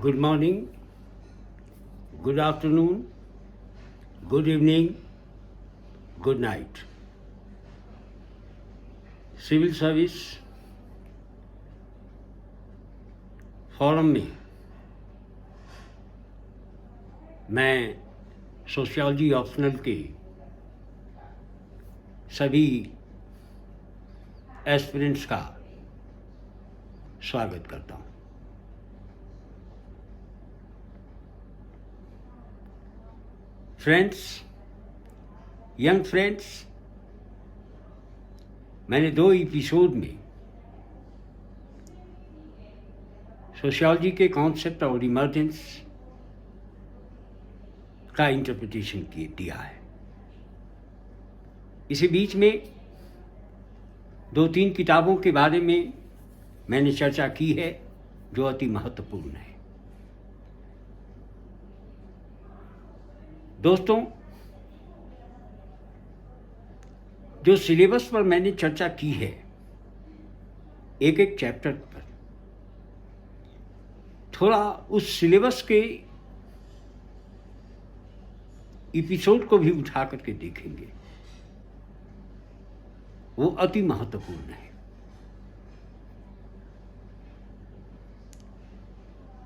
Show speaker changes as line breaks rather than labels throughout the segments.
Good morning, good afternoon, good evening, good night. Civil service forum में मैं sociology optional के सभी aspirants का स्वागत करता हूँ। फ्रेंड्स, यंग फ्रेंड्स, मैंने 2 एपिसोड में सोशियोलॉजी के कॉन्सेप्ट और इमर्जेंस का इंटरप्रिटेशन दिया है। इसी बीच में 2-3 किताबों के बारे में मैंने चर्चा की है जो अति महत्वपूर्ण है। दोस्तों, जो सिलेबस पर मैंने चर्चा की है, एक एक चैप्टर पर, थोड़ा उस सिलेबस के एपिसोड को भी उठा करके देखेंगे, वो अति महत्वपूर्ण है।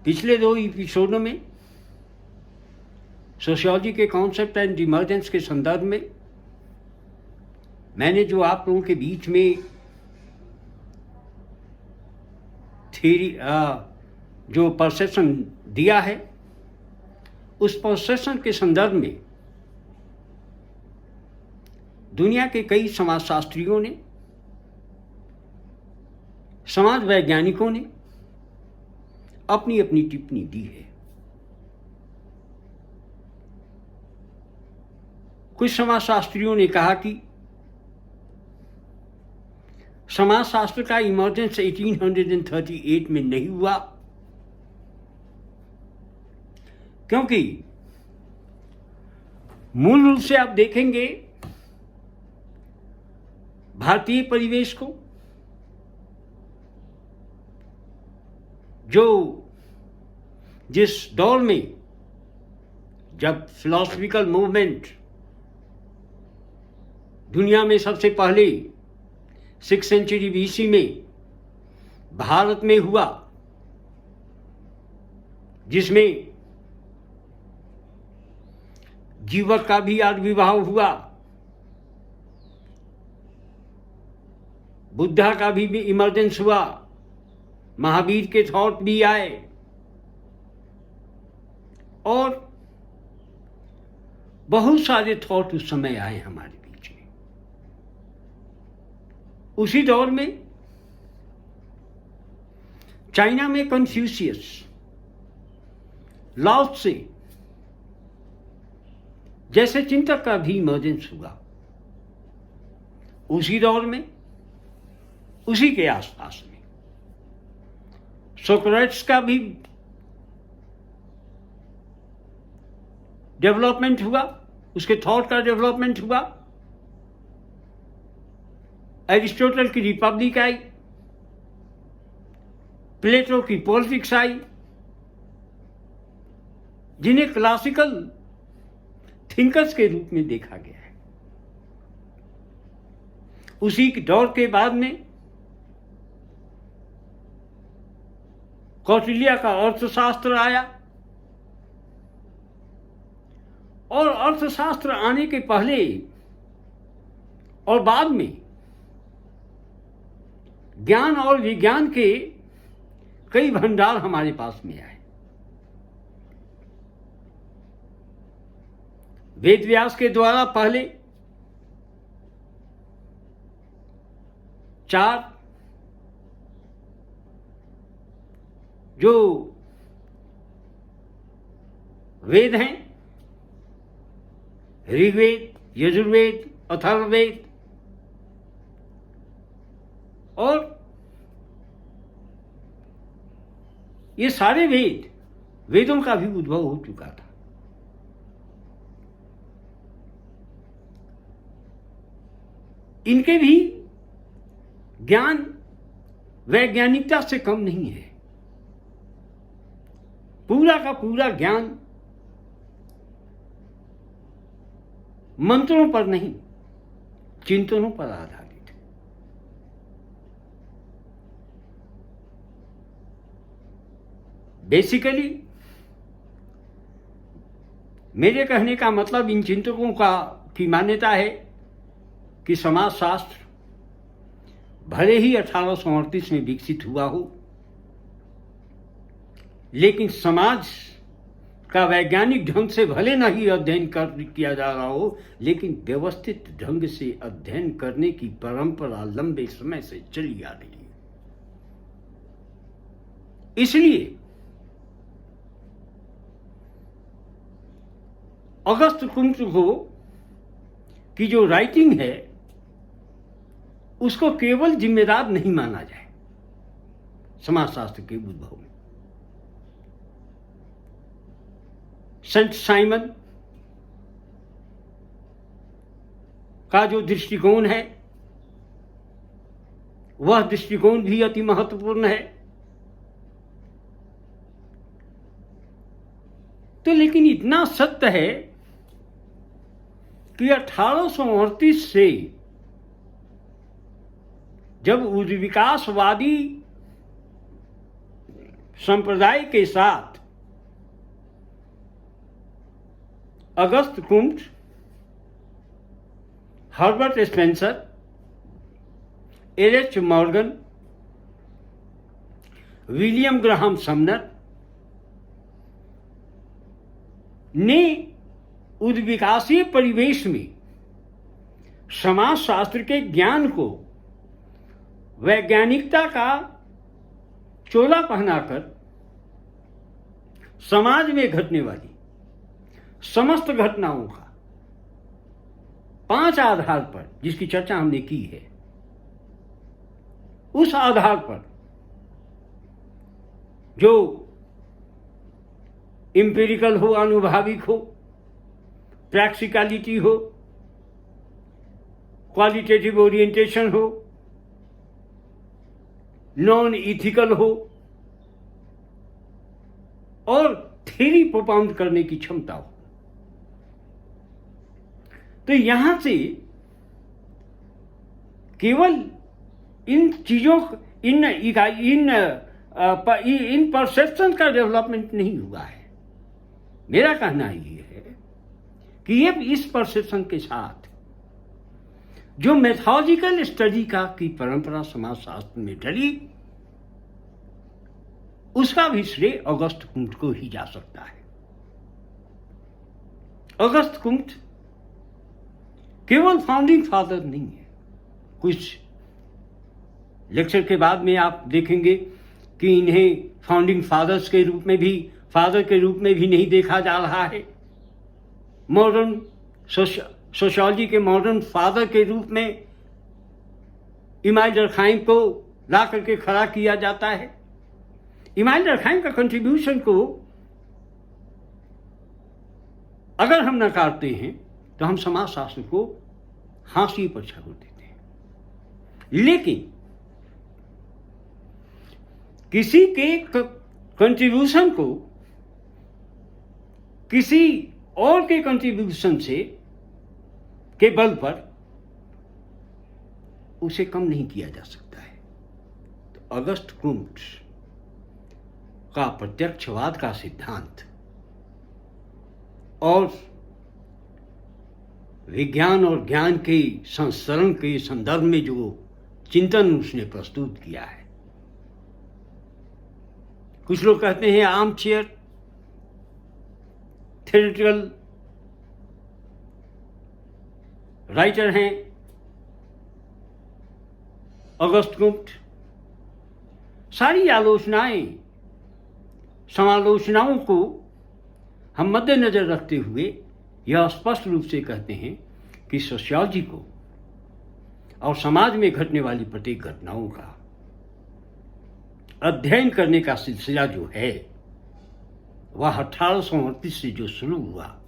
पिछले 2 एपिसोडों में सोशियोलॉजी के कॉन्सेप्ट एंड इमर्जेंस के संदर्भ में मैंने जो आप लोगों के बीच में थ्योरी जो परसेप्शन दिया है, उस परसेप्शन के संदर्भ में दुनिया के कई समाजशास्त्रियों ने, समाज वैज्ञानिकों ने अपनी अपनी टिप्पणी दी है। कुछ समाजशास्त्रियों ने कहा कि समाजशास्त्र का इमर्जेंस 1838 में नहीं हुआ, क्योंकि मूल रूप से आप देखेंगे भारतीय परिवेश को, जो जिस दौर में जब फिलॉसफिकल मूवमेंट दुनिया में सबसे पहले 6th सेंचुरी BC में भारत में हुआ, जिसमें जीवक का भी आविर्भाव हुआ, बुद्धा का भी इमर्जेंस हुआ, महावीर के थॉट भी आए और बहुत सारे थॉट उस समय आए हमारे बीच में। उसी दौर में चाइना में कन्फ्यूशियस, लाओ त्से जैसे चिंतक का भी इमर्जेंस हुआ। उसी दौर में, उसी के आसपास में सोक्रेटिस का भी डेवलपमेंट हुआ, उसके थॉट का डेवलपमेंट हुआ। एरिस्टोटल की रिपब्लिक आई, प्लेटो की पॉलिटिक्स आई, जिन्हें क्लासिकल थिंकर्स के रूप में देखा गया है। उसी दौर के बाद में कौटिल्य का अर्थशास्त्र आया, और अर्थशास्त्र आने के पहले और बाद में ज्ञान और विज्ञान के कई भंडार हमारे पास में आए। वेद व्यास के द्वारा पहले 4 जो वेद हैं, ऋग्वेद, यजुर्वेद, अथर्ववेद, और ये सारे वेदों का भी उद्भव हो चुका था। इनके भी ज्ञान वैज्ञानिकता से कम नहीं है। पूरा का पूरा ज्ञान मंत्रों पर नहीं, चिंतनों पर आधारित है। बेसिकली मेरे कहने का मतलब इन चिंतकों की मान्यता है कि समाजशास्त्र भले ही 1838 में विकसित हुआ हो, लेकिन समाज का वैज्ञानिक ढंग से भले न ही अध्ययन किया जा रहा हो, लेकिन व्यवस्थित ढंग से अध्ययन करने की परंपरा लंबे समय से चली आ रही है। इसलिए अगस्त कुंट की जो राइटिंग है उसको केवल जिम्मेदार नहीं माना जाए समाजशास्त्र के उद्भव में। सेंट साइमन का जो दृष्टिकोण है वह दृष्टिकोण भी अति महत्वपूर्ण है। तो लेकिन इतना सत्य है कि 1838 से जब विकासवादी संप्रदाय के साथ Auguste Comte, Herbert Spencer, H Morgan, William Graham Sumner ने उद्विकासीय परिवेश में समाजशास्त्र के ज्ञान को वैज्ञानिकता का चोला पहनाकर समाज में घटने वाली समस्त घटनाओं का 5 आधार पर, जिसकी चर्चा हमने की है, उस आधार पर जो इंपेरिकल हो, आनुभाविक हो, प्रैक्टिकलिटी हो, क्वालिटेटिव ओरिएंटेशन हो, नॉन इथिकल हो और थ्योरी प्रोपाउंड करने की क्षमता हो। तो यहां से केवल इन चीजों इन परसेप्शन का डेवलपमेंट नहीं हुआ है। मेरा कहना ये है कि ये इस परसेप्शन के साथ जो मेथोलॉजिकल स्टडी की परंपरा समाजशास्त्र में ढली, उसका भी श्रेय अगस्त कुंट को ही जा सकता है। अगस्त कुंट केवल फाउंडिंग फादर नहीं है। कुछ लेक्चर के बाद में आप देखेंगे कि इन्हें फाउंडिंग फादर्स के रूप में भी, फादर के रूप में भी नहीं देखा जा रहा है। मॉडर्न सोशियोलॉजी के मॉडर्न फादर के रूप में इमाइल डर्कहाइम को ला करके खड़ा किया जाता है। इमाइल डर्कहाइम का कंट्रीब्यूशन को अगर हम नकारते हैं तो हम समाजशास्त्र को हांसी पर छोड़ देते हैं। लेकिन किसी के कंट्रीब्यूशन को किसी और के कंट्रीब्यूशन से के बल पर उसे कम नहीं किया जा सकता है। तो अगस्त कुंट का प्रत्यक्षवाद का सिद्धांत और विज्ञान और ज्ञान के संसरण के संदर्भ में जो चिंतन उसने प्रस्तुत किया है, कुछ लोग कहते हैं आर्म चेयर थ्योरेटिकल राइटर हैं अगस्त कुंट। सारी आलोचनाएं, समालोचनाओं को हम मद्देनजर रखते हुए यह स्पष्ट रूप से कहते हैं कि सोशियोलॉजी को और समाज में घटने वाली प्रत्येक घटनाओं का अध्ययन करने का सिलसिला जो है वह 1838 से जो शुरू हुआ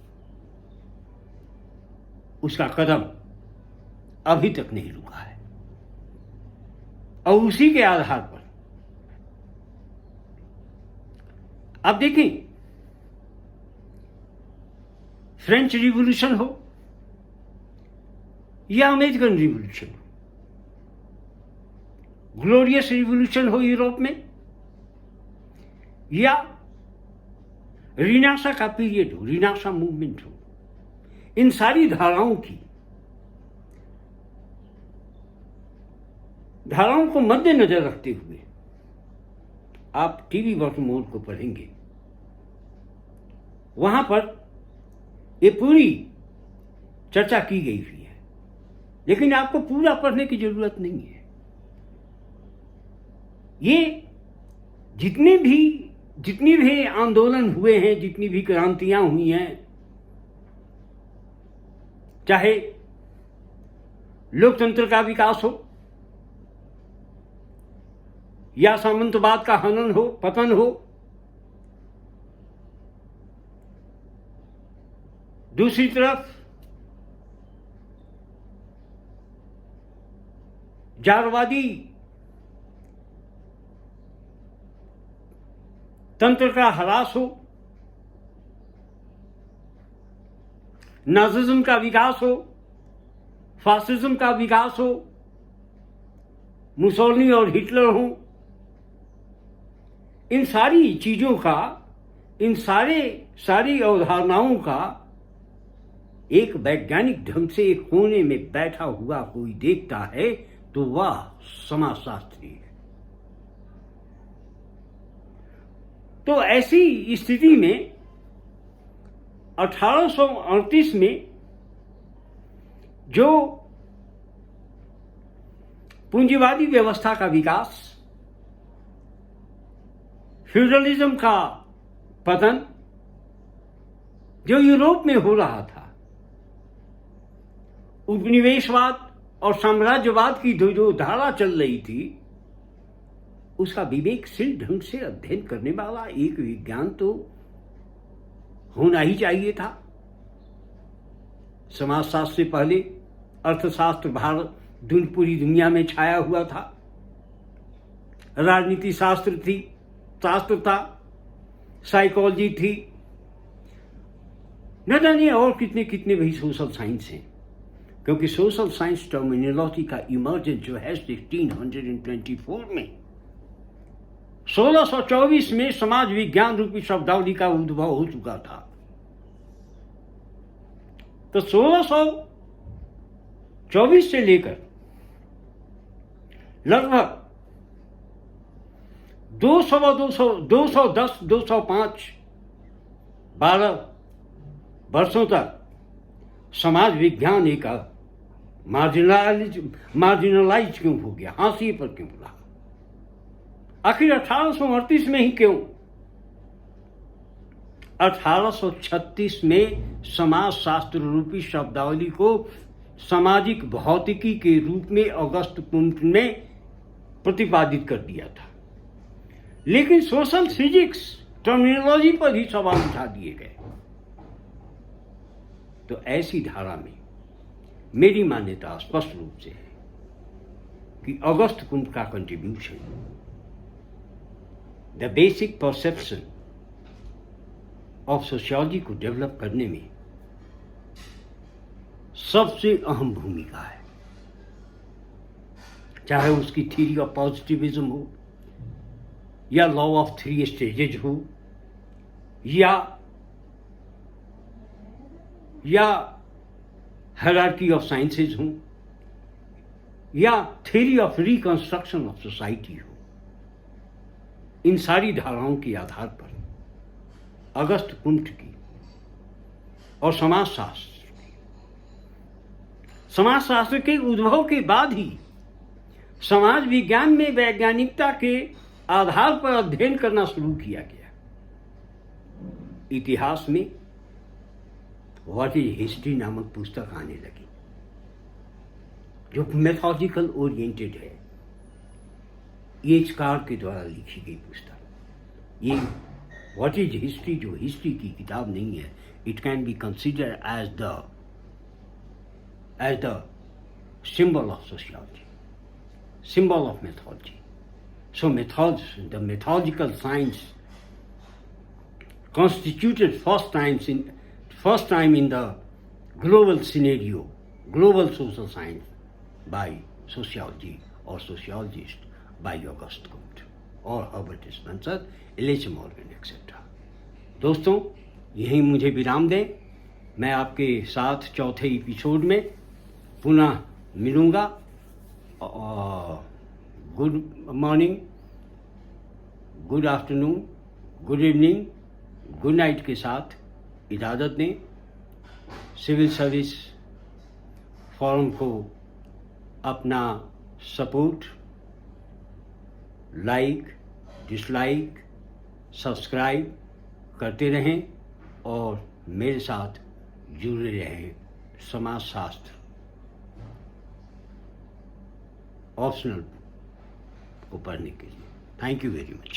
उसका कदम अभी तक नहीं रुका है। और उसी के आधार पर अब देखें फ्रेंच रिवॉल्यूशन हो या अमेरिकन रिवॉल्यूशन हो, ग्लोरियस रिवॉल्यूशन हो यूरोप में, या रिनासा का पीरियड हो, रिनासा मूवमेंट हो, इन सारी धाराओं को मद्देनजर रखते हुए आप टीवी वर्तमान को पढ़ेंगे, वहां पर ये पूरी चर्चा की गई हुई है। लेकिन आपको पूरा पढ़ने की जरूरत नहीं है। ये जितने भी आंदोलन हुए हैं, जितनी भी क्रांतियां हुई हैं, चाहे लोकतंत्र का विकास हो या सामंतवाद का हनन हो, पतन हो, दूसरी तरफ जारवादी तंत्र का ह्रास हो, नाजिज्म का विकास हो, फासिज्म का विकास हो, मुसोलिनी और हिटलर हो, इन सारी चीजों का, इन सारी अवधारणाओं का एक वैज्ञानिक ढंग से एक कोने में बैठा हुआ कोई देखता है तो वह समाजशास्त्री है। तो ऐसी स्थिति में 1838 में जो पूंजीवादी व्यवस्था का विकास, फ्यूडलिज्म का पतन जो यूरोप में हो रहा था, उपनिवेशवाद और साम्राज्यवाद की जो धारा चल रही थी, उसका विवेकशील ढंग से अध्ययन करने वाला एक विज्ञान तो होना ही चाहिए था। समाजशास्त्र से पहले अर्थशास्त्र भारत पूरी दुनिया में छाया हुआ था। राजनीति शास्त्र था, साइकोलॉजी थी, न जानिए और कितने भी सोशल साइंस हैं। क्योंकि सोशल साइंस टर्मिनोलॉजी का इमर्जेंस जो है 1624 में, 1624 में समाज विज्ञान रूपी शब्दावली का उद्भव हो चुका था। तो 1624 से लेकर लगभग 210, 205, 12 वर्षों तक समाज विज्ञान एक मार्जिनलाइज क्यों हो गया, हाशिए पर क्यों रहा? आखिर 1838 में ही क्यों? 1836 में समाज शास्त्र रूपी शब्दावली को सामाजिक भौतिकी के रूप में अगस्त कुंट ने प्रतिपादित कर दिया था। लेकिन सोशल फिजिक्स टर्मिनोलॉजी पर ही सवाल उठा दिए गए। तो ऐसी धारा में मेरी मान्यता स्पष्ट रूप से है कि अगस्त कुंट का contribution the basic perception of sociology को डेवलप करने में सबसे अहम भूमिका है। चाहे उसकी थ्योरी ऑफ पॉजिटिविज्म हो, या लॉ ऑफ 3 स्टेजेज हो, या हायरार्की ऑफ साइंसेज हो, या theory of reconstruction of society हो। इन सारी धाराओं के आधार पर अगस्त कुंट की और समाजशास्त्र के उद्भव के बाद ही समाज विज्ञान में वैज्ञानिकता के आधार पर अध्ययन करना शुरू किया गया। इतिहास में व्हाट इज हिस्ट्री नामक पुस्तक आने लगी, जो मेथोडॉजिकल ओरिएंटेड है। एचकार के द्वारा लिखी गई पुस्तक। ये व्हाट इज हिस्ट्री जो हिस्ट्री की किताब नहीं है, it can be considered as the symbol of sociology, symbol of mythology. So the mythological science constituted first time in the global scenario, global social science by sociology or sociologist by Auguste Comte और Herbert Spencer, Ellis Morgan etcetera. दोस्तों, यहीं मुझे विराम दें। मैं आपके साथ चौथे एपिसोड में पुनः मिलूँगा। Good morning, good afternoon, good evening, good night के साथ इजाज़त दें। सिविल सर्विस फोरम को अपना सपोर्ट, लाइक, डिसलाइक, सब्सक्राइब करते रहें और मेरे साथ जुड़े रहें समाजशास्त्र ऑप्शनल को पढ़ने के लिए। Thank you very much.